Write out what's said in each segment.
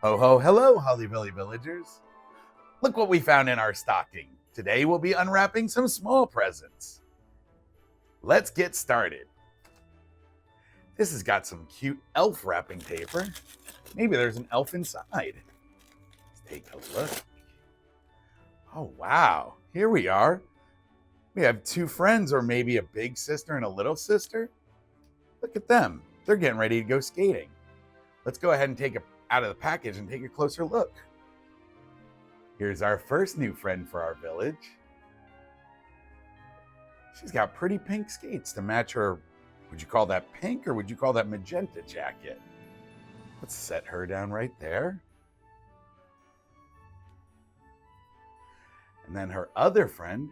Ho ho hello, Hollybilly villagers. Look what we found in our stocking. Today we'll be unwrapping some small presents. Let's get started. This has got some cute elf wrapping paper. Maybe there's an elf inside. Let's take a look. Oh wow, here we are. We have two friends, or maybe a big sister and a little sister. Look at them. They're getting ready to go skating. Let's go ahead and take it out of the package and take a closer look. Here's our first new friend for our village. She's got pretty pink skates to match her. Would you call that pink or would you call that magenta jacket? Let's set her down right there. And then her other friend,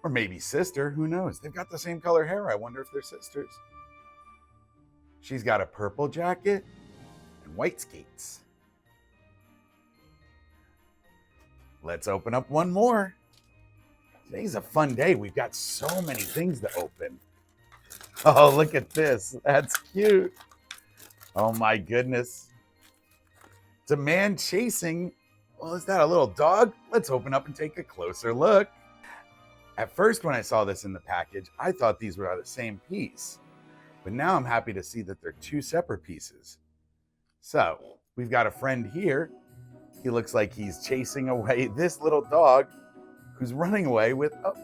or maybe sister, who knows? They've got the same color hair. I wonder if they're sisters. She's got a purple jacket and white skates. Let's open up one more. Today's a fun day. We've got so many things to open. Oh, look at this. That's cute. Oh my goodness. It's a man chasing. Well, is that a little dog? Let's open up and take a closer look. At first, when I saw this in the package, I thought these were the same piece. But now I'm happy to see that they're two separate pieces. So, we've got a friend here. He looks like he's chasing away this little dog who's running away with... Oh. I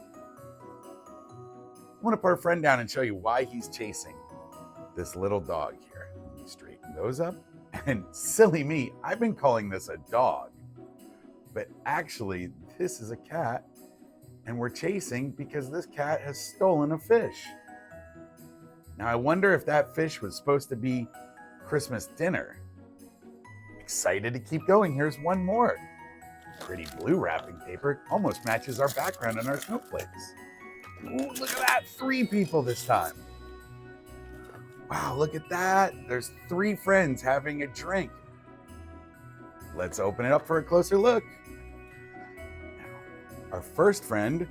want to put our friend down and show you why he's chasing this little dog here. Let me straighten those up. And silly me, I've been calling this a dog. But actually, this is a cat. And we're chasing because this cat has stolen a fish. Now, I wonder if that fish was supposed to be Christmas dinner. Excited to keep going. Here's one more. Pretty blue wrapping paper. Almost matches our background and our snowflakes. Ooh, look at that. 3 people this time. Wow, look at that. There's 3 friends having a drink. Let's open it up for a closer look. Now, our first friend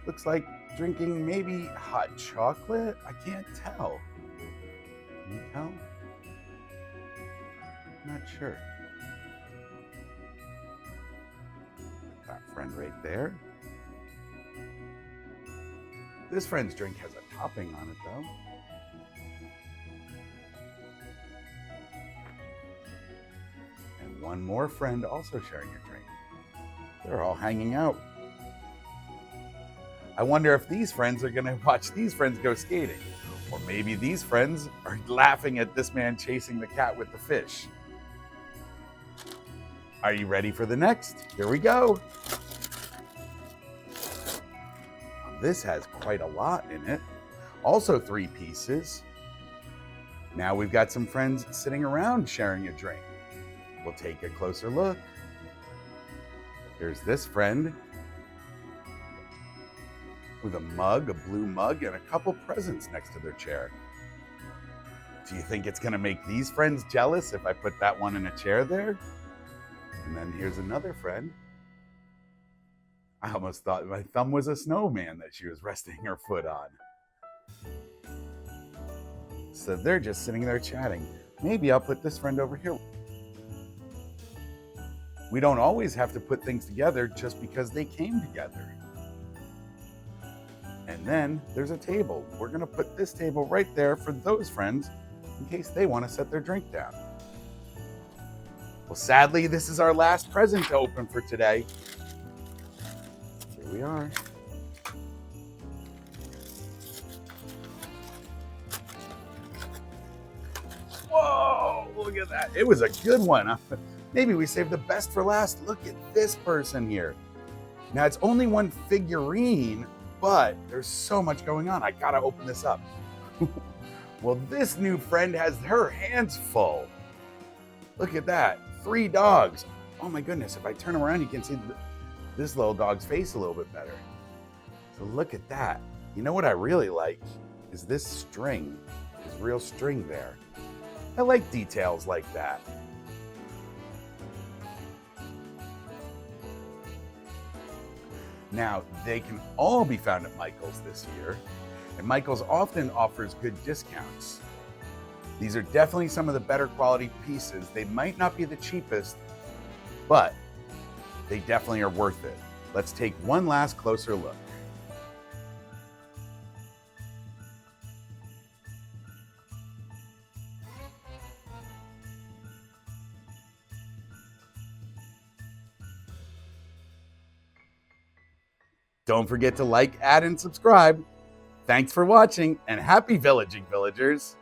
looks like drinking maybe hot chocolate. I can't tell. Can you tell? Not sure. That friend right there. This friend's drink has a topping on it though. And one more friend also sharing a drink. They're all hanging out. I wonder if these friends are gonna watch these friends go skating. Or maybe these friends are laughing at this man chasing the cat with the fish. Are you ready for the next? Here we go. This has quite a lot in it. Also 3 pieces. Now we've got some friends sitting around sharing a drink. We'll take a closer look. Here's this friend with a mug, a blue mug, and a couple presents next to their chair. Do you think it's gonna make these friends jealous if I put that one in a chair there? And then here's another friend. I almost thought my thumb was a snowman that she was resting her foot on. So they're just sitting there chatting. Maybe I'll put this friend over here. We don't always have to put things together just because they came together. And then there's a table. We're gonna put this table right there for those friends in case they want to set their drink down. Well, sadly, this is our last present to open for today. Here we are. Whoa, look at that. It was a good one. Maybe we saved the best for last. Look at this person here. Now, it's only one figurine, but there's so much going on. I gotta open this up. Well, this new friend has her hands full. Look at that. 3 dogs. Oh my goodness, if I turn around, you can see this little dog's face a little bit better. So look at that. You know what I really like is this string, this real string there. I like details like that. Now, they can all be found at Michael's this year, and Michael's often offers good discounts. These are definitely some of the better quality pieces. They might not be the cheapest, but they definitely are worth it. Let's take one last closer look. Don't forget to like, add, and subscribe. Thanks for watching, and happy villaging, villagers!